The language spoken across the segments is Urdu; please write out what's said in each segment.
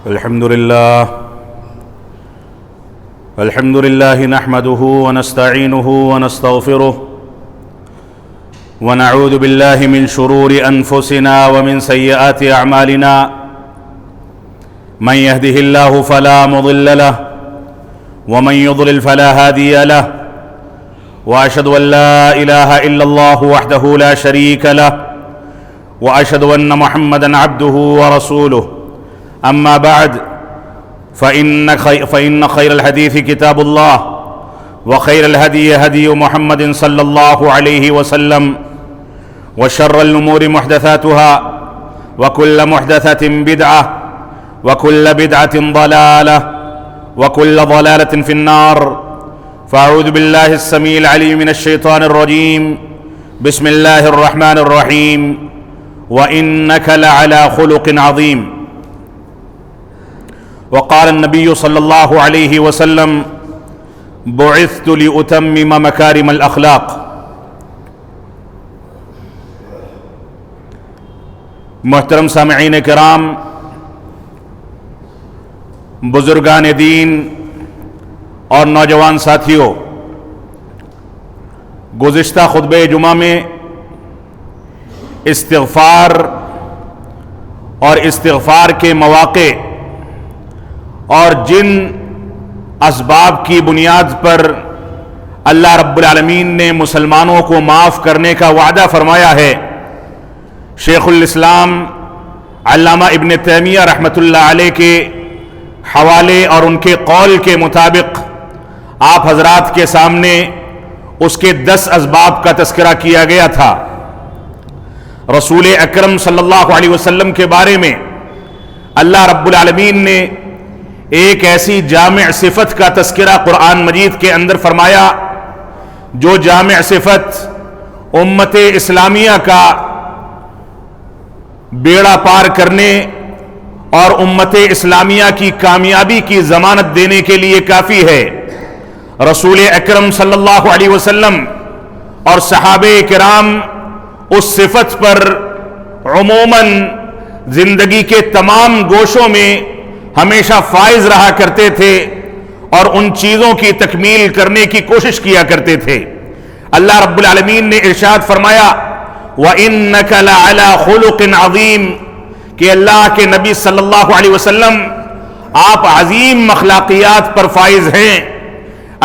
الحمد لله نحمده ونستعينه ونستغفره ونعوذ بالله من شرور أنفسنا ومن سيئات أعمالنا من يهده الله فلا مضل له ومن يضلل فلا هادي له وأشهد أن لا إله إلا الله وحده لا شريك له وأشهد أن محمدًا عبده ورسوله أما بعد فإن خير الحديث كتاب الله وخير الهدي هدي محمد صلى الله عليه وسلم وشر الأمور محدثاتها وكل محدثة بدعة وكل بدعة ضلالة وكل ضلالة في النار فأعوذ بالله السميع العليم من الشيطان الرجيم بسم الله الرحمن الرحيم وإنك لعلى خلق عظيم وقال النبي صلى الله عليه وسلم بعثت لأتمم مكارم الأخلاق۔ محترم سامعین کرام، بزرگان دین اور نوجوان ساتھیوں، گزشتہ خطبہ جمعہ میں استغفار اور استغفار کے مواقع اور جن اسباب کی بنیاد پر اللہ رب العالمین نے مسلمانوں کو معاف کرنے کا وعدہ فرمایا ہے، شیخ الاسلام علامہ ابن تیمیہ رحمۃ اللہ علیہ کے حوالے اور ان کے قول کے مطابق آپ حضرات کے سامنے اس کے 10 اسباب کا تذکرہ کیا گیا تھا۔ رسول اکرم صلی اللہ علیہ وسلم کے بارے میں اللہ رب العالمین نے ایک ایسی جامع صفت کا تذکرہ قرآن مجید کے اندر فرمایا جو جامع صفت امت اسلامیہ کا بیڑا پار کرنے اور امت اسلامیہ کی کامیابی کی ضمانت دینے کے لیے کافی ہے۔ رسول اکرم صلی اللہ علیہ وسلم اور صحابہ کرام اس صفت پر عموماً زندگی کے تمام گوشوں میں ہمیشہ فائز رہا کرتے تھے اور ان چیزوں کی تکمیل کرنے کی کوشش کیا کرتے تھے۔ اللہ رب العالمین نے ارشاد فرمایا وَإِنَّكَ لَعَلَى خُلُقٍ عَظِيمٍ کہ اللہ کے نبی صلی اللہ علیہ وسلم آپ عظیم اخلاقیات پر فائز ہیں۔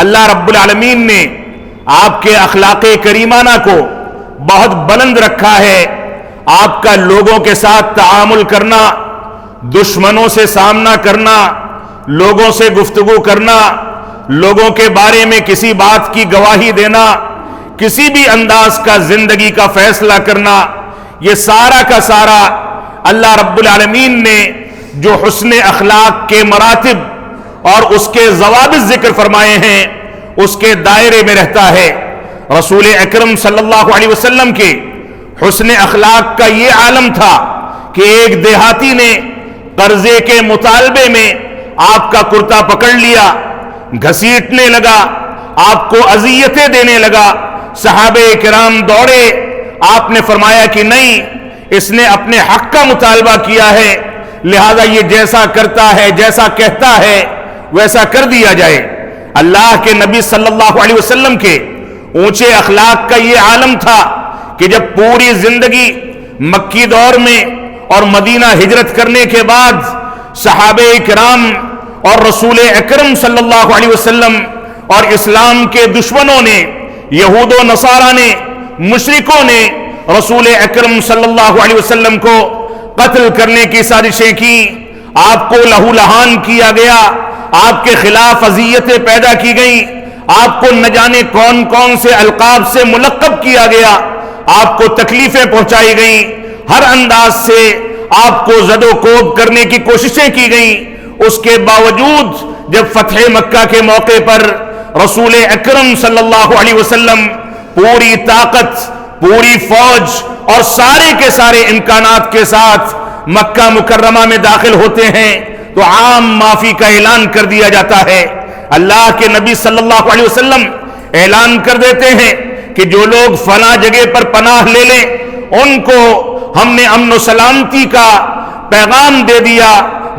اللہ رب العالمین نے آپ کے اخلاق کریمانہ کو بہت بلند رکھا ہے۔ آپ کا لوگوں کے ساتھ تعامل کرنا، دشمنوں سے سامنا کرنا، لوگوں سے گفتگو کرنا، لوگوں کے بارے میں کسی بات کی گواہی دینا، کسی بھی انداز کا زندگی کا فیصلہ کرنا، یہ سارا کا سارا اللہ رب العالمین نے جو حسن اخلاق کے مراتب اور اس کے ضوابط ذکر فرمائے ہیں اس کے دائرے میں رہتا ہے۔ رسول اکرم صلی اللہ علیہ وسلم کے حسن اخلاق کا یہ عالم تھا کہ ایک دیہاتی نے قرضے کے مطالبے میں آپ کا کرتا پکڑ لیا، گھسیٹنے لگا، آپ کو اذیتیں دینے لگا۔ صحابہ کرام دوڑے، آپ نے فرمایا کہ نہیں، اس نے اپنے حق کا مطالبہ کیا ہے، لہذا یہ جیسا کرتا ہے، جیسا کہتا ہے ویسا کر دیا جائے۔ اللہ کے نبی صلی اللہ علیہ وسلم کے اونچے اخلاق کا یہ عالم تھا کہ جب پوری زندگی مکی دور میں اور مدینہ ہجرت کرنے کے بعد صحابہ کرام اور رسول اکرم صلی اللہ علیہ وسلم اور اسلام کے دشمنوں نے، یہود و نصارہ نے، مشرکوں نے رسول اکرم صلی اللہ علیہ وسلم کو قتل کرنے کی سازشیں کی، آپ کو لہو لہان کیا گیا، آپ کے خلاف اذیتیں پیدا کی گئیں، آپ کو نہ جانے کون کون سے القاب سے ملقب کیا گیا، آپ کو تکلیفیں پہنچائی گئیں، ہر انداز سے آپ کو زد و کوب کرنے کی کوششیں کی گئیں۔ اس کے باوجود جب فتح مکہ کے موقع پر رسول اکرم صلی اللہ علیہ وسلم پوری طاقت، پوری فوج اور سارے کے سارے امکانات کے ساتھ مکہ مکرمہ میں داخل ہوتے ہیں تو عام معافی کا اعلان کر دیا جاتا ہے۔ اللہ کے نبی صلی اللہ علیہ وسلم اعلان کر دیتے ہیں کہ جو لوگ فلاں جگہ پر پناہ لے لیں ان کو ہم نے امن و سلامتی کا پیغام دے دیا،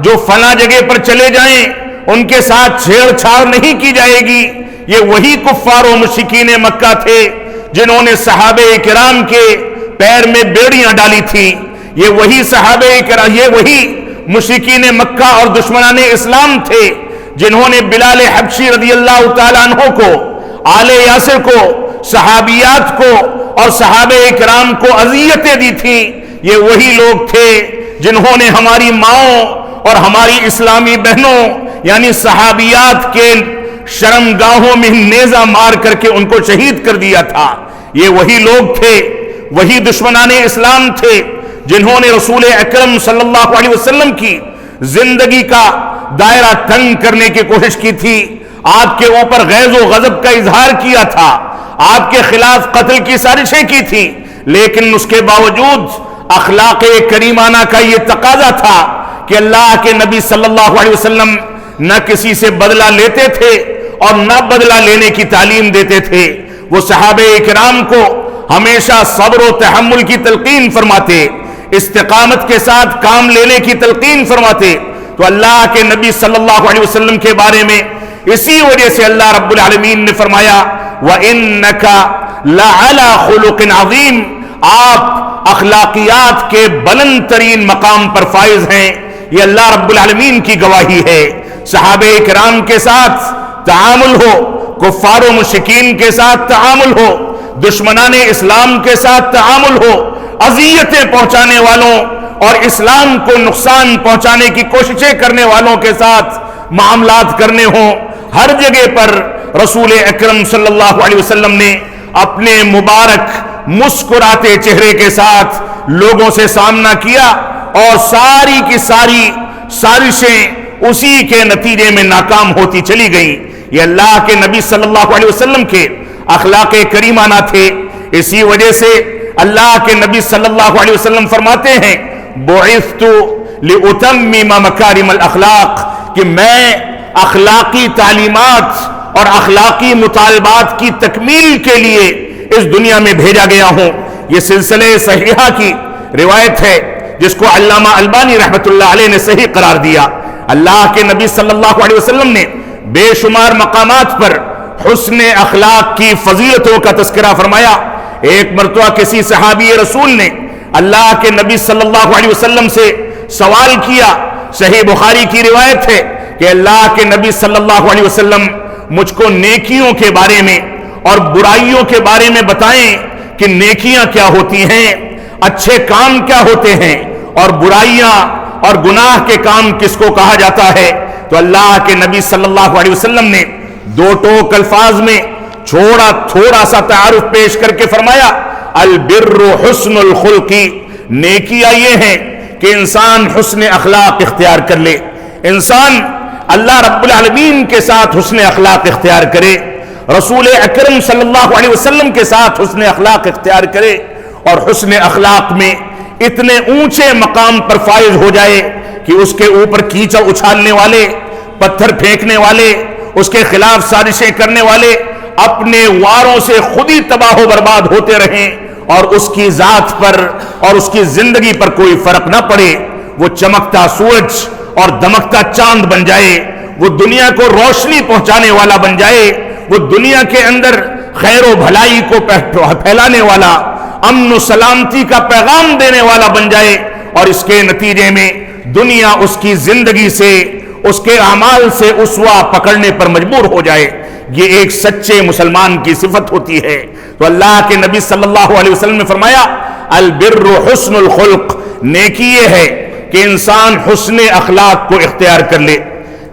جو فلاں جگہ پر چلے جائیں ان کے ساتھ چھیڑ چھاڑ نہیں کی جائے گی۔ یہ وہی کفار و مشرکین مکہ تھے جنہوں نے صحابہ کرام کے پیر میں بیڑیاں ڈالی تھیں۔ یہ وہی صحابہ کرام، یہ وہی مشرکین مکہ اور دشمنان اسلام تھے جنہوں نے بلال حبشی رضی اللہ تعالیٰ عنہ کو، آل یاسر کو، صحابیات کو اور صحابہ کرام کو اذیتیں دی تھیں۔ یہ وہی لوگ تھے جنہوں نے ہماری ماؤں اور ہماری اسلامی بہنوں یعنی صحابیات کے شرمگاہوں میں نیزہ مار کر کے ان کو شہید کر دیا تھا۔ یہ وہی لوگ تھے، وہی دشمنان اسلام تھے جنہوں نے رسول اکرم صلی اللہ علیہ وسلم کی زندگی کا دائرہ تنگ کرنے کی کوشش کی تھی، آپ کے اوپر غیظ و غضب کا اظہار کیا تھا، آپ کے خلاف قتل کی سازشیں کی تھی، لیکن اس کے باوجود اخلاق کریمانہ کا یہ تقاضا تھا کہ اللہ کے نبی صلی اللہ علیہ وسلم نہ کسی سے بدلہ لیتے تھے اور نہ بدلہ لینے کی تعلیم دیتے تھے۔ وہ صحابہ کرام کو ہمیشہ صبر و تحمل کی تلقین فرماتے، استقامت کے ساتھ کام لینے کی تلقین فرماتے۔ تو اللہ کے نبی صلی اللہ علیہ وسلم کے بارے میں اسی وجہ سے اللہ رب العالمین نے فرمایا وَإِنَّكَ لَعَلَى خُلُقٍ عَظِيمٍ، آپ اخلاقیات کے بلند ترین مقام پر فائز ہیں۔ یہ اللہ رب العالمین کی گواہی ہے۔ صحابہ کرام کے ساتھ تعامل ہو، کفار و مشرکین کے ساتھ تعامل ہو، دشمنان اسلام کے ساتھ تعامل ہو، اذیتیں پہنچانے والوں اور اسلام کو نقصان پہنچانے کی کوششیں کرنے والوں کے ساتھ معاملات کرنے ہوں، ہر جگہ پر رسول اکرم صلی اللہ علیہ وسلم نے اپنے مبارک مسکراتے چہرے کے ساتھ لوگوں سے سامنا کیا اور ساری کی ساری سازشیں اسی کے نتیجے میں ناکام ہوتی چلی گئیں۔ یہ اللہ کے نبی صلی اللہ علیہ وسلم کے اخلاق کریمانہ تھے۔ اسی وجہ سے اللہ کے نبی صلی اللہ علیہ وسلم فرماتے ہیں بعثت لأتمم مکارم الاخلاق، کہ میں اخلاقی تعلیمات اور اخلاقی مطالبات کی تکمیل کے لیے اس دنیا میں بھیجا گیا ہوں۔ یہ سلسلہ صحیحہ کی روایت ہے جس کو علامہ البانی رحمۃ اللہ علیہ نے صحیح قرار دیا۔ اللہ کے نبی صلی اللہ علیہ وسلم نے بے شمار مقامات پر حسن اخلاق کی فضیلتوں کا تذکرہ فرمایا۔ ایک مرتبہ کسی صحابی رسول نے اللہ کے نبی صلی اللہ علیہ وسلم سے سوال کیا، صحیح بخاری کی روایت ہے کہ اللہ کے نبی صلی اللہ علیہ وسلم مجھ کو نیکیوں کے بارے میں اور برائیوں کے بارے میں بتائیں کہ نیکیاں کیا ہوتی ہیں، اچھے کام کیا ہوتے ہیں اور برائیاں اور گناہ کے کام کس کو کہا جاتا ہے۔ تو اللہ کے نبی صلی اللہ علیہ وسلم نے دو ٹوک الفاظ میں تھوڑا سا تعارف پیش کر کے فرمایا البر حسن الخلق، نیکیاں یہ ہیں کہ انسان حسن اخلاق اختیار کر لے، انسان اللہ رب العالمین کے ساتھ حسن اخلاق اختیار کرے، رسول اکرم صلی اللہ علیہ وسلم کے ساتھ حسن اخلاق اختیار کرے اور حسن اخلاق میں اتنے اونچے مقام پر فائز ہو جائے کہ اس کے اوپر کیچڑ اچھالنے والے، پتھر پھینکنے والے، اس کے خلاف سازشیں کرنے والے اپنے واروں سے خود ہی تباہ و برباد ہوتے رہیں اور اس کی ذات پر اور اس کی زندگی پر کوئی فرق نہ پڑے۔ وہ چمکتا سورج اور دمکتا چاند بن جائے، وہ دنیا کو روشنی پہنچانے والا بن جائے، وہ دنیا کے اندر خیر و بھلائی کو پھیلانے والا، امن و سلامتی کا پیغام دینے والا بن جائے اور اس کے نتیجے میں دنیا اس کی زندگی سے، اس کے اعمال سے اسوہ پکڑنے پر مجبور ہو جائے۔ یہ ایک سچے مسلمان کی صفت ہوتی ہے۔ تو اللہ کے نبی صلی اللہ علیہ وسلم نے فرمایا البر حسن الخلق، نیکی یہ ہے کہ انسان حسن اخلاق کو اختیار کر لے،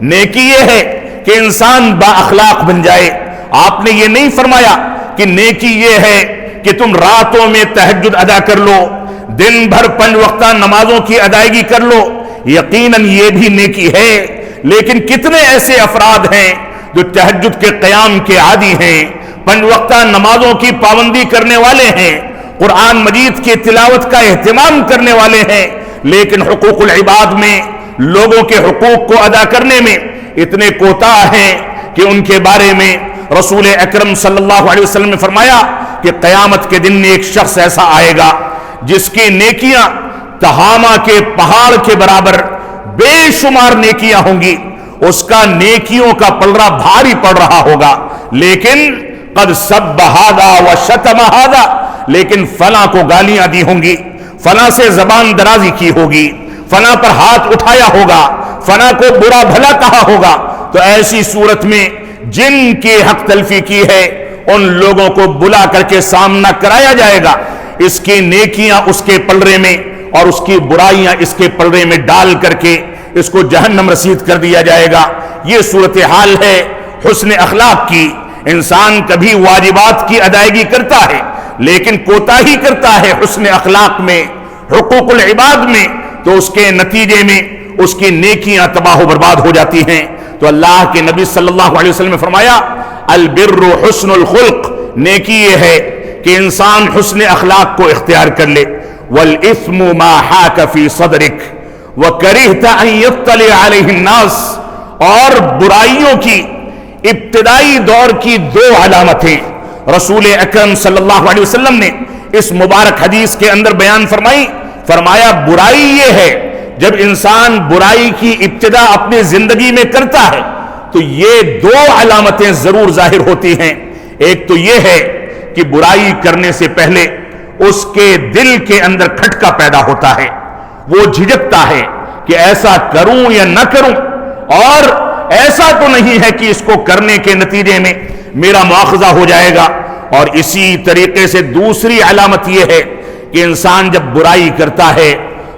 نیکی یہ ہے کہ انسان با اخلاق بن جائے۔ آپ نے یہ نہیں فرمایا کہ نیکی یہ ہے کہ تم راتوں میں تہجد ادا کر لو، دن بھر 5 وقتہ نمازوں کی ادائیگی کر لو، یقیناً یہ بھی نیکی ہے، لیکن کتنے ایسے افراد ہیں جو تہجد کے قیام کے عادی ہیں، 5 وقتہ نمازوں کی پابندی کرنے والے ہیں، قرآن مجید کی تلاوت کا اہتمام کرنے والے ہیں، لیکن حقوق العباد میں، لوگوں کے حقوق کو ادا کرنے میں اتنے کوتاہ ہیں کہ ان کے بارے میں رسول اکرم صلی اللہ علیہ وسلم نے فرمایا کہ قیامت کے دن ایک شخص ایسا آئے گا جس کی نیکیاں تہامہ کے پہاڑ کے برابر بے شمار نیکیاں ہوں گی، اس کا نیکیوں کا پلڑا بھاری پڑ رہا ہوگا، لیکن قد سب ہذا وشتم ہذا، لیکن فلاں کو گالیاں دی ہوں گی، فلاں سے زبان درازی کی ہوگی، فلاں پر ہاتھ اٹھایا ہوگا، فلاں کو برا بھلا کہا ہوگا، تو ایسی صورت میں جن کی حق تلفی کی ہے ان لوگوں کو بلا کر کے سامنا کرایا جائے گا، اس کی نیکیاں اس کے پلڑے میں اور اس کی برائیاں اس کے پلڑے میں ڈال کر کے اس کو جہنم رسید کر دیا جائے گا۔ یہ صورتحال ہے حسن اخلاق کی۔ انسان کبھی واجبات کی ادائیگی کرتا ہے لیکن کوتاہی کرتا ہے حسن اخلاق میں، حقوق العباد میں، تو اس کے نتیجے میں اس کی نیکیاں تباہ و برباد ہو جاتی ہیں۔ تو اللہ کے نبی صلی اللہ علیہ وسلم نے فرمایا البر حسن الخلق، نیکی یہ ہے کہ انسان حسن اخلاق کو اختیار کر لے، والإثم ما حاك في صدرك وكرهت ان يطلع عليه الناس، اور برائیوں کی ابتدائی دور کی دو علامتیں رسول اکرم صلی اللہ علیہ وسلم نے اس مبارک حدیث کے اندر بیان فرمایا برائی یہ ہے جب انسان برائی کی ابتدا اپنی زندگی میں کرتا ہے تو یہ دو علامتیں ضرور ظاہر ہوتی ہیں۔ ایک تو یہ ہے کہ برائی کرنے سے پہلے اس کے دل کے اندر کھٹکا پیدا ہوتا ہے، وہ جھجکتا ہے کہ ایسا کروں یا نہ کروں، اور ایسا تو نہیں ہے کہ اس کو کرنے کے نتیجے میں میرا مواخذہ ہو جائے گا۔ اور اسی طریقے سے دوسری علامت یہ ہے کہ انسان جب برائی کرتا ہے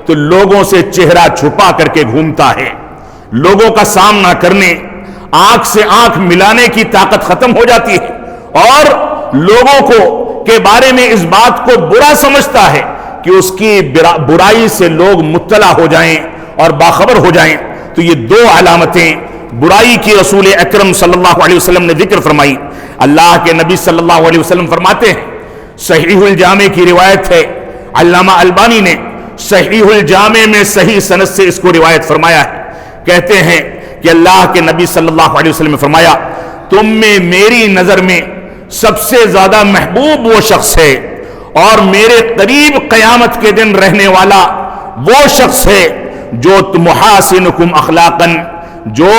تو لوگوں سے چہرہ چھپا کر کے گھومتا ہے، لوگوں کا سامنا کرنے، آنکھ سے آنکھ ملانے کی طاقت ختم ہو جاتی ہے، اور لوگوں کو کے بارے میں اس بات کو برا سمجھتا ہے کہ اس کی برائی سے لوگ مطلع ہو جائیں اور باخبر ہو جائیں۔ تو یہ دو علامتیں برائی کی رسول اکرم صلی اللہ علیہ وسلم نے ذکر فرمائی۔ اللہ کے نبی صلی اللہ علیہ وسلم فرماتے ہیں، صحیح الجامع کی روایت ہے، علامہ البانی نے صحیح الجامع میں صحیح سند سے اس کو روایت فرمایا ہے، کہتے ہیں کہ اللہ کے نبی صلی اللہ علیہ وسلم نے فرمایا تم میں میری نظر میں سب سے زیادہ محبوب وہ شخص ہے اور میرے قریب قیامت کے دن رہنے والا وہ شخص ہے جو محاسنکم اخلاقا، جو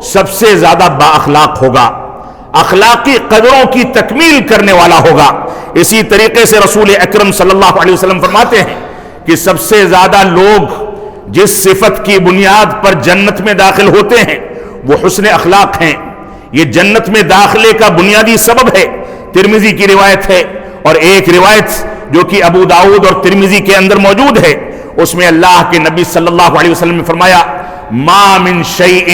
سب سے زیادہ با اخلاق ہوگا، اخلاقی قدروں کی تکمیل کرنے والا ہوگا۔ اسی طریقے سے رسول اکرم صلی اللہ علیہ وسلم فرماتے ہیں کہ سب سے زیادہ لوگ جس صفت کی بنیاد پر جنت میں داخل ہوتے ہیں وہ حسن اخلاق ہیں۔ یہ جنت میں داخلے کا بنیادی سبب ہے، ترمذی کی روایت ہے، اور ایک روایت جو کہ ابو داؤد اور ترمذی کے اندر موجود ہے، اس میں اللہ کے نبی صلی اللہ علیہ وسلم نے فرمایا ما من شیء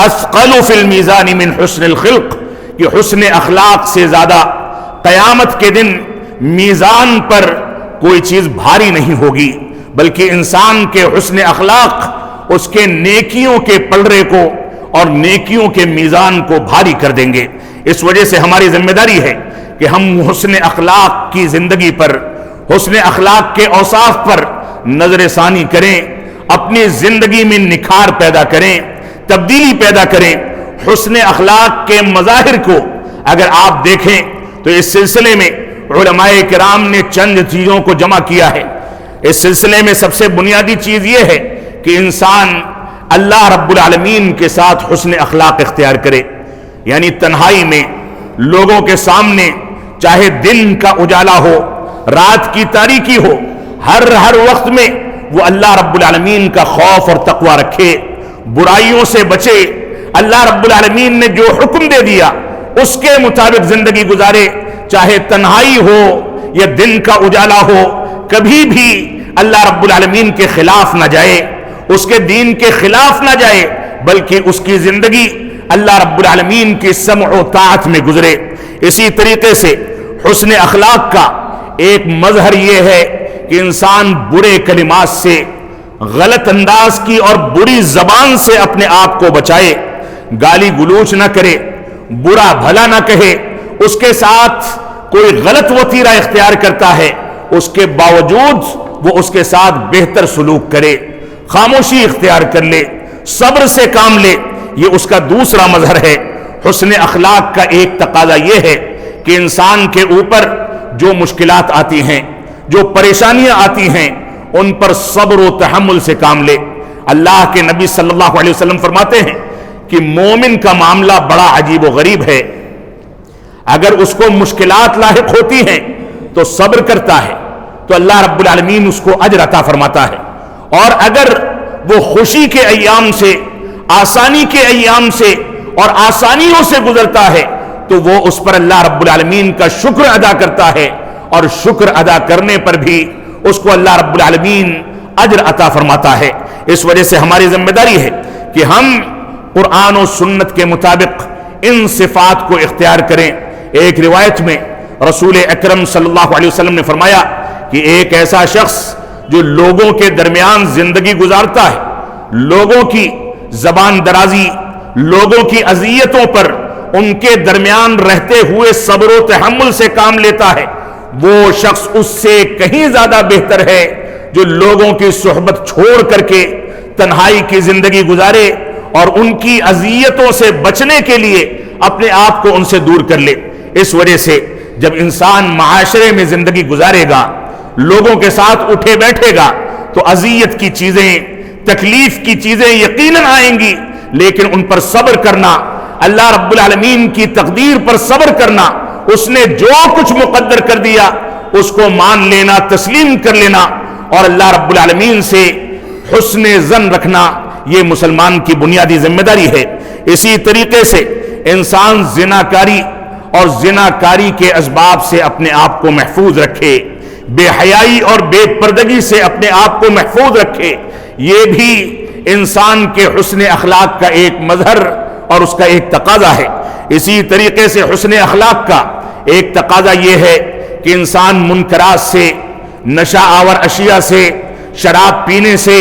اثقل فی المیزان من حسن الخلق، کہ حسن اخلاق سے زیادہ قیامت کے دن میزان پر کوئی چیز بھاری نہیں ہوگی، بلکہ انسان کے حسن اخلاق اس کے نیکیوں کے پلڑے کو اور نیکیوں کے میزان کو بھاری کر دیں گے۔ اس وجہ سے ہماری ذمہ داری ہے کہ ہم حسن اخلاق کی زندگی پر، حسن اخلاق کے اوصاف پر نظر ثانی کریں، اپنی زندگی میں نکھار پیدا کریں، تبدیلی پیدا کریں۔ حسن اخلاق کے مظاہر کو اگر آپ دیکھیں تو اس سلسلے میں علماء کرام نے چند چیزوں کو جمع کیا ہے۔ اس سلسلے میں سب سے بنیادی چیز یہ ہے کہ انسان اللہ رب العالمین کے ساتھ حسن اخلاق اختیار کرے، یعنی تنہائی میں لوگوں کے سامنے، چاہے دن کا اجالا ہو، رات کی تاریکی ہو، ہر وقت میں وہ اللہ رب العالمین کا خوف اور تقوی رکھے، برائیوں سے بچے، اللہ رب العالمین نے جو حکم دے دیا اس کے مطابق زندگی گزارے، چاہے تنہائی ہو یا دن کا اجالا ہو، کبھی بھی اللہ رب العالمین کے خلاف نہ جائے، اس کے دین کے خلاف نہ جائے، بلکہ اس کی زندگی اللہ رب العالمین کی سمع و طاعت میں گزرے۔ اسی طریقے سے حسن اخلاق کا ایک مظہر یہ ہے کہ انسان برے کلمات سے، غلط انداز کی اور بری زبان سے اپنے آپ کو بچائے، گالی گلوچ نہ کرے، برا بھلا نہ کہے، اس کے ساتھ کوئی غلط وتیرہ اختیار کرتا ہے اس کے باوجود وہ اس کے ساتھ بہتر سلوک کرے، خاموشی اختیار کر لے، صبر سے کام لے۔ یہ اس کا دوسرا مظہر ہے۔ حسن اخلاق کا ایک تقاضا یہ ہے کہ انسان کے اوپر جو مشکلات آتی ہیں، جو پریشانیاں آتی ہیں، ان پر صبر و تحمل سے کام لے۔ اللہ کے نبی صلی اللہ علیہ وسلم فرماتے ہیں کہ مومن کا معاملہ بڑا عجیب و غریب ہے. اگر اس کو مشکلات لاحق ہوتی ہیں تو صبر کرتا ہے تو اللہ رب العالمین اس کو اجر عطا فرماتا ہے, اور اگر وہ خوشی کے ایام سے, آسانی کے ایام سے اور آسانیوں سے گزرتا ہے تو وہ اس پر اللہ رب العالمین کا شکر ادا کرتا ہے, اور شکر ادا کرنے پر بھی اس کو اللہ رب العالمین اجر عطا فرماتا ہے. اس وجہ سے ہماری ذمہ داری ہے کہ ہم قرآن و سنت کے مطابق ان صفات کو اختیار کریں. ایک روایت میں رسول اکرم صلی اللہ علیہ وسلم نے فرمایا کہ ایک ایسا شخص جو لوگوں کے درمیان زندگی گزارتا ہے, لوگوں کی زبان درازی, لوگوں کی اذیتوں پر ان کے درمیان رہتے ہوئے صبر و تحمل سے کام لیتا ہے, وہ شخص اس سے کہیں زیادہ بہتر ہے جو لوگوں کی صحبت چھوڑ کر کے تنہائی کی زندگی گزارے اور ان کی اذیتوں سے بچنے کے لیے اپنے آپ کو ان سے دور کر لے. اس وجہ سے جب انسان معاشرے میں زندگی گزارے گا, لوگوں کے ساتھ اٹھے بیٹھے گا, تو اذیت کی چیزیں, تکلیف کی چیزیں یقیناً آئیں گی, لیکن ان پر صبر کرنا, اللہ رب العالمین کی تقدیر پر صبر کرنا, اس نے جو کچھ مقدر کر دیا اس کو مان لینا, تسلیم کر لینا, اور اللہ رب العالمین سے حسن ظن رکھنا, یہ مسلمان کی بنیادی ذمہ داری ہے. اسی طریقے سے انسان زناکاری اور زناکاری کے اسباب سے اپنے آپ کو محفوظ رکھے, بے حیائی اور بے پردگی سے اپنے آپ کو محفوظ رکھے. یہ بھی انسان کے حسن اخلاق کا ایک مظہر اور اس کا ایک تقاضا ہے. اسی طریقے سے حسن اخلاق کا ایک تقاضا یہ ہے کہ انسان منکرات سے, نشہ آور اشیاء سے, شراب پینے سے,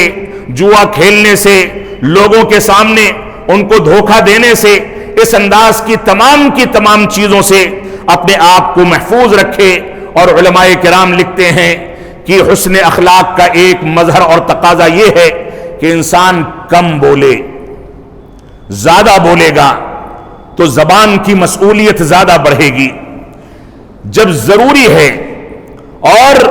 جوا کھیلنے سے, لوگوں کے سامنے ان کو دھوکہ دینے سے, اس انداز کی تمام چیزوں سے اپنے آپ کو محفوظ رکھے. اور علماء کرام لکھتے ہیں کہ حسن اخلاق کا ایک مظہر اور تقاضا یہ ہے کہ انسان کم بولے. زیادہ بولے گا تو زبان کی مسئولیت زیادہ بڑھے گی. جب ضروری ہے اور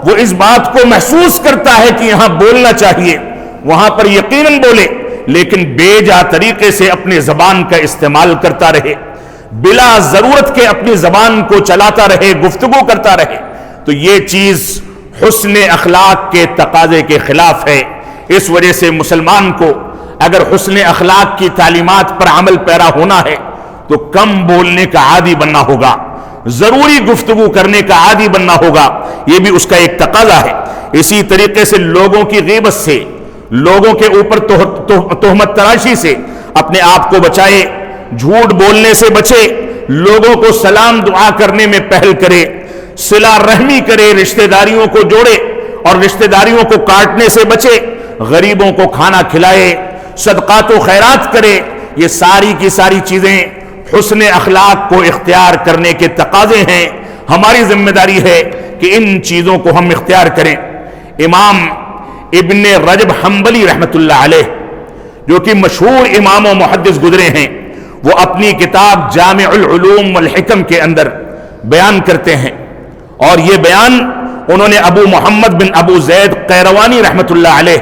وہ اس بات کو محسوس کرتا ہے کہ یہاں بولنا چاہیے, وہاں پر یقیناً بولے, لیکن بے جا طریقے سے اپنی زبان کا استعمال کرتا رہے, بلا ضرورت کے اپنی زبان کو چلاتا رہے, گفتگو کرتا رہے, تو یہ چیز حسن اخلاق کے تقاضے کے خلاف ہے. اس وجہ سے مسلمان کو اگر حسن اخلاق کی تعلیمات پر عمل پیرا ہونا ہے تو کم بولنے کا عادی بننا ہوگا, ضروری گفتگو کرنے کا عادی بننا ہوگا. یہ بھی اس کا ایک تقاضا ہے. اسی طریقے سے لوگوں کی غیبت سے, لوگوں کے اوپر تہمت تراشی سے اپنے آپ کو بچائے, جھوٹ بولنے سے بچے, لوگوں کو سلام دعا کرنے میں پہل کرے, صلہ رحمی کرے, رشتہ داریوں کو جوڑے اور رشتہ داریوں کو کاٹنے سے بچے, غریبوں کو کھانا کھلائے, صدقات و خیرات کرے. یہ ساری کی ساری چیزیں حسن اخلاق کو اختیار کرنے کے تقاضے ہیں. ہماری ذمہ داری ہے کہ ان چیزوں کو ہم اختیار کریں. امام ابن رجب حنبلی رحمت اللہ علیہ, جو کہ مشہور امام و محدث گزرے ہیں, وہ اپنی کتاب جامع العلوم والحکم کے اندر بیان کرتے ہیں, اور یہ بیان انہوں نے ابو محمد بن ابو زید قیروانی رحمت اللہ علیہ,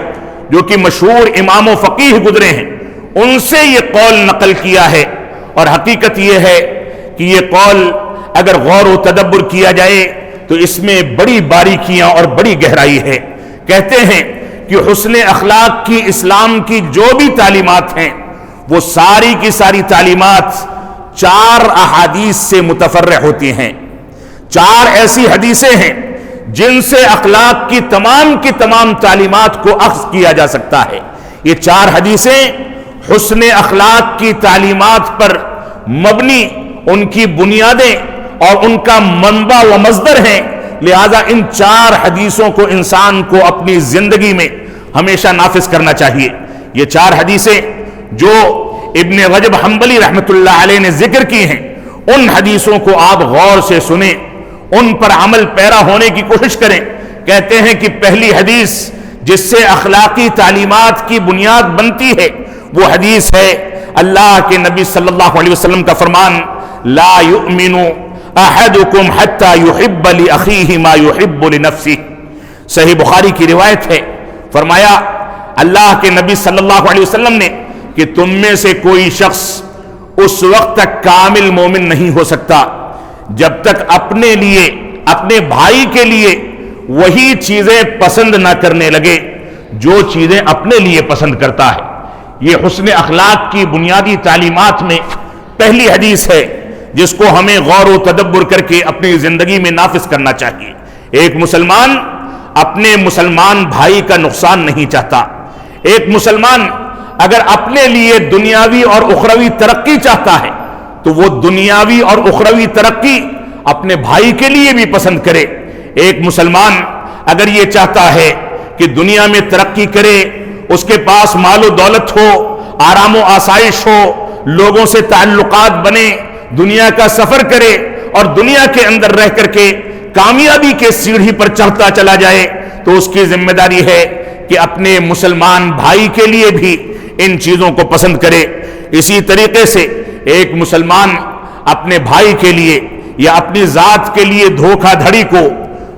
جو کہ مشہور امام و فقیہ گزرے ہیں, ان سے یہ قول نقل کیا ہے. اور حقیقت یہ ہے کہ یہ قول اگر غور و تدبر کیا جائے تو اس میں بڑی باریکیاں اور بڑی گہرائی ہے. کہتے ہیں کہ حسن اخلاق کی اسلام کی جو بھی تعلیمات ہیں وہ ساری کی ساری تعلیمات 4 احادیث سے متفرع ہوتی ہیں. 4 ایسی حدیثیں ہیں جن سے اخلاق کی تمام تعلیمات کو اخذ کیا جا سکتا ہے. یہ 4 حدیثیں حسن اخلاق کی تعلیمات پر مبنی, ان کی بنیادیں اور ان کا منبع و مصدر ہیں. لہذا ان 4 حدیثوں کو انسان کو اپنی زندگی میں ہمیشہ نافذ کرنا چاہیے. یہ 4 حدیثیں جو ابن رجب حنبلی رحمت اللہ علیہ نے ذکر کی ہیں, ان حدیثوں کو آپ غور سے سنیں, ان پر عمل پیرا ہونے کی کوشش کریں. کہتے ہیں کہ پہلی حدیث جس سے اخلاقی تعلیمات کی بنیاد بنتی ہے وہ حدیث ہے اللہ کے نبی صلی اللہ علیہ وسلم کا فرمان, لا یؤمن احدکم حتی یحب لأخیہ ما یحب لنفسہ. صحیح بخاری کی روایت ہے. فرمایا اللہ کے نبی صلی اللہ علیہ وسلم نے کہ تم میں سے کوئی شخص اس وقت تک کامل مومن نہیں ہو سکتا جب تک اپنے لیے، اپنے بھائی کے لیے وہی چیزیں پسند نہ کرنے لگے جو چیزیں اپنے لیے پسند کرتا ہے۔ یہ حسن اخلاق کی بنیادی تعلیمات میں پہلی حدیث ہے جس کو ہمیں غور و تدبر کر کے اپنی زندگی میں نافذ کرنا چاہیے۔ ایک مسلمان اپنے مسلمان بھائی کا نقصان نہیں چاہتا۔ ایک مسلمان اگر اپنے لیے دنیاوی اور اخروی ترقی چاہتا ہے تو وہ دنیاوی اور اخروی ترقی اپنے بھائی کے لیے بھی پسند کرے۔ ایک مسلمان اگر یہ چاہتا ہے کہ دنیا میں ترقی کرے، اس کے پاس مال و دولت ہو، آرام و آسائش ہو، لوگوں سے تعلقات بنے، دنیا کا سفر کرے اور دنیا کے اندر رہ کر کے کامیابی کے سیڑھی پر چڑھتا چلا جائے، تو اس کی ذمہ داری ہے کہ اپنے مسلمان بھائی کے لیے بھی ان چیزوں کو پسند کرے۔ اسی طریقے سے ایک مسلمان اپنے بھائی کے لیے یا اپنی ذات کے لیے دھوکہ دھڑی کو،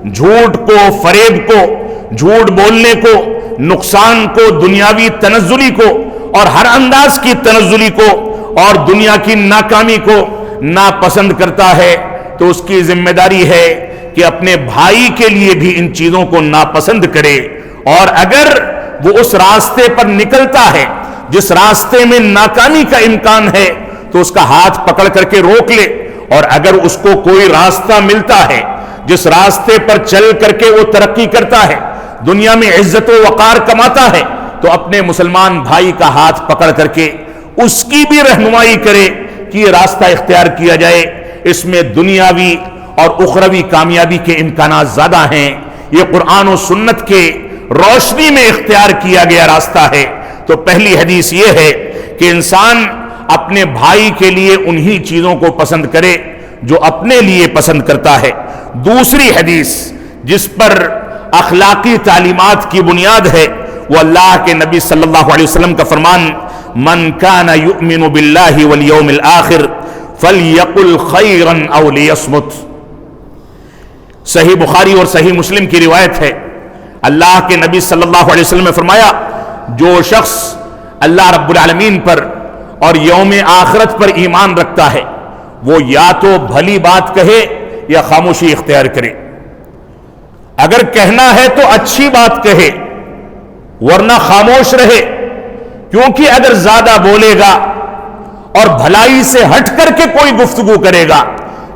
جھوٹ کو، فریب کو، جھوٹ بولنے کو، نقصان کو، دنیاوی تنزلی کو اور ہر انداز کی تنزلی کو اور دنیا کی ناکامی کو ناپسند کرتا ہے، تو اس کی ذمہ داری ہے کہ اپنے بھائی کے لیے بھی ان چیزوں کو ناپسند کرے، اور اگر وہ اس راستے پر نکلتا ہے جس راستے میں ناکامی کا امکان ہے تو اس کا ہاتھ پکڑ کر کے روک لے، اور اگر اس کو کوئی راستہ ملتا ہے جس راستے پر چل کر کے وہ ترقی کرتا ہے، دنیا میں عزت و وقار کماتا ہے، تو اپنے مسلمان بھائی کا ہاتھ پکڑ کر کے اس کی بھی رہنمائی کرے کہ یہ راستہ اختیار کیا جائے، اس میں دنیاوی اور اخروی کامیابی کے امکانات زیادہ ہیں، یہ قرآن و سنت کے روشنی میں اختیار کیا گیا راستہ ہے۔ تو پہلی حدیث یہ ہے کہ انسان اپنے بھائی کے لیے انہی چیزوں کو پسند کرے جو اپنے لیے پسند کرتا ہے۔ دوسری حدیث جس پر اخلاقی تعلیمات کی بنیاد ہے وہ اللہ کے نبی صلی اللہ علیہ وسلم کا فرمان، من کان یؤمن باللہ والیوم الآخر فلیقل خیرا او لیصمت۔ صحیح بخاری اور صحیح مسلم کی روایت ہے، اللہ کے نبی صلی اللہ علیہ وسلم نے فرمایا، جو شخص اللہ رب العالمین پر اور یوم آخرت پر ایمان رکھتا ہے وہ یا تو بھلی بات کہے یا خاموشی اختیار کرے۔ اگر کہنا ہے تو اچھی بات کہے ورنہ خاموش رہے، کیونکہ اگر زیادہ بولے گا اور بھلائی سے ہٹ کر کے کوئی گفتگو کرے گا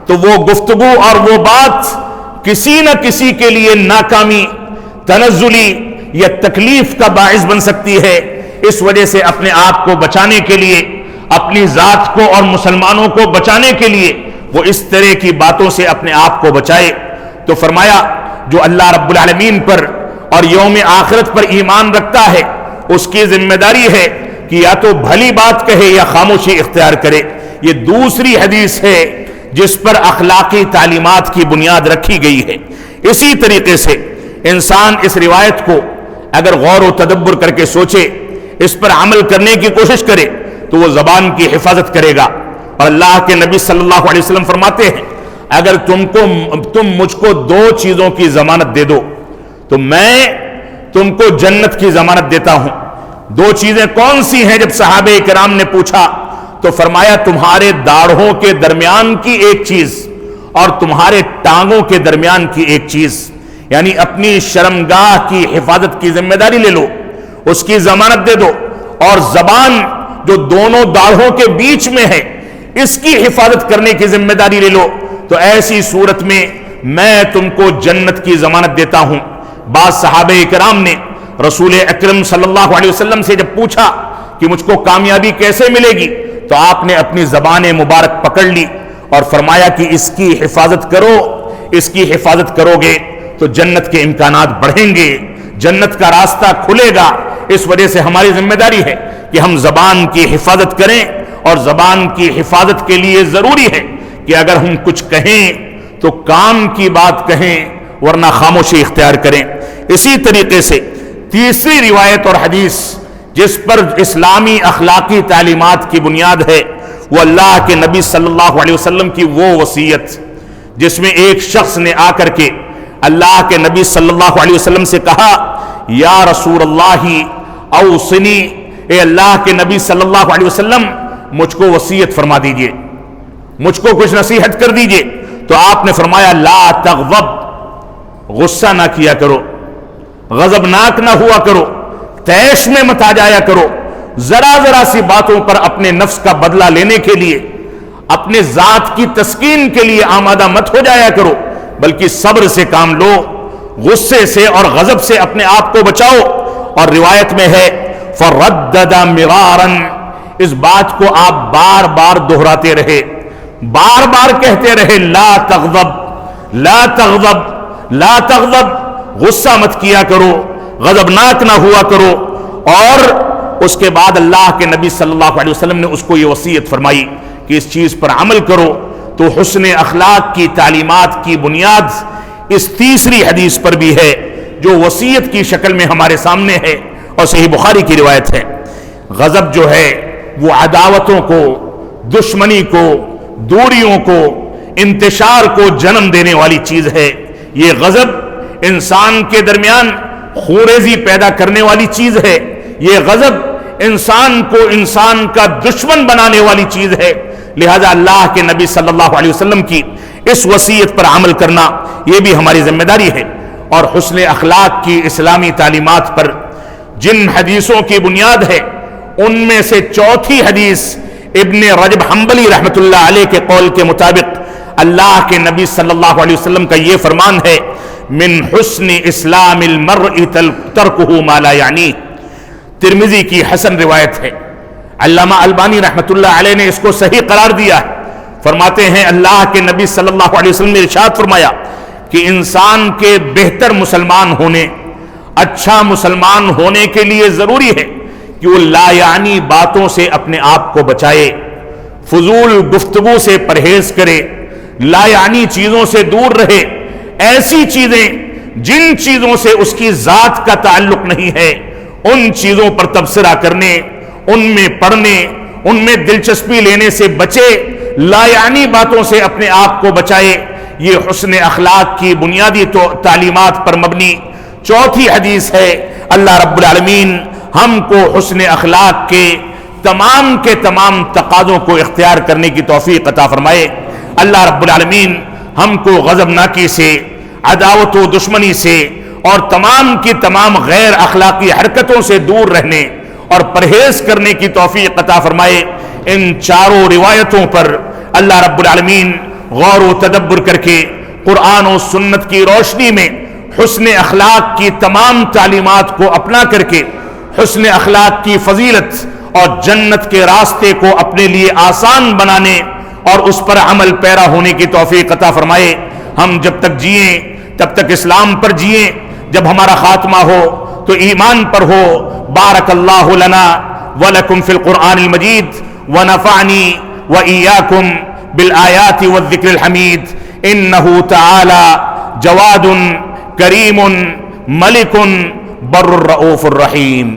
تو وہ گفتگو اور وہ بات کسی نہ کسی کے لیے ناکامی، تنزلی یا تکلیف کا باعث بن سکتی ہے۔ اس وجہ سے اپنے آپ کو بچانے کے لیے، اپنی ذات کو اور مسلمانوں کو بچانے کے لیے وہ اس طرح کی باتوں سے اپنے آپ کو بچائے۔ تو فرمایا جو اللہ رب العالمین پر اور یوم آخرت پر ایمان رکھتا ہے اس کی ذمہ داری ہے کہ یا تو بھلی بات کہے یا خاموشی اختیار کرے۔ یہ دوسری حدیث ہے جس پر اخلاقی تعلیمات کی بنیاد رکھی گئی ہے۔ اسی طریقے سے انسان اس روایت کو اگر غور و تدبر کر کے سوچے، اس پر عمل کرنے کی کوشش کرے تو وہ زبان کی حفاظت کرے گا۔ اور اللہ کے نبی صلی اللہ علیہ وسلم فرماتے ہیں، اگر تم مجھ کو دو چیزوں کی ضمانت دے دو تو میں تم کو جنت کی ضمانت دیتا ہوں۔ دو چیزیں کون سی ہیں؟ جب صحابہ کرام نے پوچھا تو فرمایا تمہارے داڑھوں کے درمیان کی ایک چیز اور تمہارے ٹانگوں کے درمیان کی ایک چیز، یعنی اپنی شرمگاہ کی حفاظت کی ذمہ داری لے لو، اس کی ضمانت دے دو، اور زبان جو دونوں داڑھوں کے بیچ میں ہے اس کی حفاظت کرنے کی ذمہ داری لے لو، تو ایسی صورت میں تم کو جنت کی ضمانت دیتا ہوں۔ بعض صحابہ کرام نے رسول اکرم صلی اللہ علیہ وسلم سے جب پوچھا کہ مجھ کو کامیابی کیسے ملے گی تو آپ نے اپنی زبان مبارک پکڑ لی اور فرمایا کہ اس کی حفاظت کرو، اس کی حفاظت کرو گے تو جنت کے امکانات بڑھیں گے، جنت کا راستہ کھلے گا۔ اس وجہ سے ہماری ذمہ داری ہے کہ ہم زبان کی حفاظت کریں، اور زبان کی حفاظت کے لیے ضروری ہے کہ اگر ہم کچھ کہیں تو کام کی بات کہیں ورنہ خاموشی اختیار کریں۔ اسی طریقے سے تیسری روایت اور حدیث جس پر اسلامی اخلاقی تعلیمات کی بنیاد ہے وہ اللہ کے نبی صلی اللہ علیہ وسلم کی وہ وصیت جس میں ایک شخص نے آ کر کے اللہ کے نبی صلی اللہ علیہ وسلم سے کہا، یا رسول اللہ اوصنی، اے اللہ کے نبی صلی اللہ علیہ وسلم مجھ کو وصیت فرما دیجئے، مجھ کو کچھ نصیحت کر دیجئے۔ تو آپ نے فرمایا لا تغضب، غصہ نہ کیا کرو، غضبناک نہ ہوا کرو، تیش میں مت آ جایا کرو، ذرا ذرا سی باتوں پر اپنے نفس کا بدلہ لینے کے لیے، اپنے ذات کی تسکین کے لیے آمادہ مت ہو جایا کرو، بلکہ صبر سے کام لو، غصے سے اور غضب سے اپنے آپ کو بچاؤ۔ اور روایت میں ہے فردد مرارا، اس بات کو آپ بار بار دہراتے رہے، بار بار کہتے رہے لا تغضب لا تغضب لا تغضب، غصہ مت کیا کرو، غضبناک نہ ہوا کرو۔ اور اس کے بعد اللہ کے نبی صلی اللہ علیہ وسلم نے اس کو یہ وصیت فرمائی کہ اس چیز پر عمل کرو۔ تو حسن اخلاق کی تعلیمات کی بنیاد اس تیسری حدیث پر بھی ہے جو وصیت کی شکل میں ہمارے سامنے ہے اور صحیح بخاری کی روایت ہے۔ غضب جو ہے وہ عداوتوں کو، دشمنی کو، دوریوں کو، انتشار کو جنم دینے والی چیز ہے۔ یہ غضب انسان کے درمیان خوریزی پیدا کرنے والی چیز ہے، یہ غضب انسان کو انسان کا دشمن بنانے والی چیز ہے۔ لہذا اللہ کے نبی صلی اللہ علیہ وسلم کی اس وصیت پر عمل کرنا یہ بھی ہماری ذمہ داری ہے۔ اور حسن اخلاق کی اسلامی تعلیمات پر جن حدیثوں کی بنیاد ہے ان میں سے چوتھی حدیث ابن رجب حنبلی رحمۃ اللہ علیہ کے قول کے مطابق اللہ کے نبی صلی اللہ علیہ وسلم کا یہ فرمان ہے من حسن اسلام المرء ترکہ ما لا یعنی۔ ترمذی کی حسن روایت ہے، علامہ البانی رحمۃ اللہ علیہ نے اس کو صحیح قرار دیا ہے۔ فرماتے ہیں اللہ کے نبی صلی اللہ علیہ وسلم نے ارشاد فرمایا کہ انسان کے بہتر مسلمان ہونے، اچھا مسلمان ہونے کے لیے ضروری ہے کہ وہ لا یعنی باتوں سے اپنے آپ کو بچائے، فضول گفتگو سے پرہیز کرے، لا یعنی چیزوں سے دور رہے، ایسی چیزیں جن چیزوں سے اس کی ذات کا تعلق نہیں ہے ان چیزوں پر تبصرہ کرنے، ان میں پڑھنے، ان میں دلچسپی لینے سے بچے، لا یعنی باتوں سے اپنے آپ کو بچائے۔ یہ حسن اخلاق کی بنیادی تعلیمات پر مبنی چوتھی حدیث ہے۔ اللہ رب العالمین ہم کو حسن اخلاق کے تمام تقاضوں کو اختیار کرنے کی توفیق عطا فرمائے۔ اللہ رب العالمین ہم کو غضبناکی سے، عداوت و دشمنی سے اور تمام کی تمام غیر اخلاقی حرکتوں سے دور رہنے اور پرہیز کرنے کی توفیق عطا فرمائے۔ ان چاروں روایتوں پر اللہ رب العالمین غور و تدبر کر کے قرآن و سنت کی روشنی میں حسن اخلاق کی تمام تعلیمات کو اپنا کر کے حسن اخلاق کی فضیلت اور جنت کے راستے کو اپنے لیے آسان بنانے اور اس پر عمل پیرا ہونے کی توفیق عطا فرمائے۔ ہم جب تک جئیں تب تک اسلام پر جئیں، جب ہمارا خاتمہ ہو تو ایمان پر ہو۔ بارک اللہ لنا ولکم فی القرآن المجید ونفعنی وإیاکم بالآیات والذکر الحمید انہ تعالی جواد کریم ملک بر الرؤوف الرحیم۔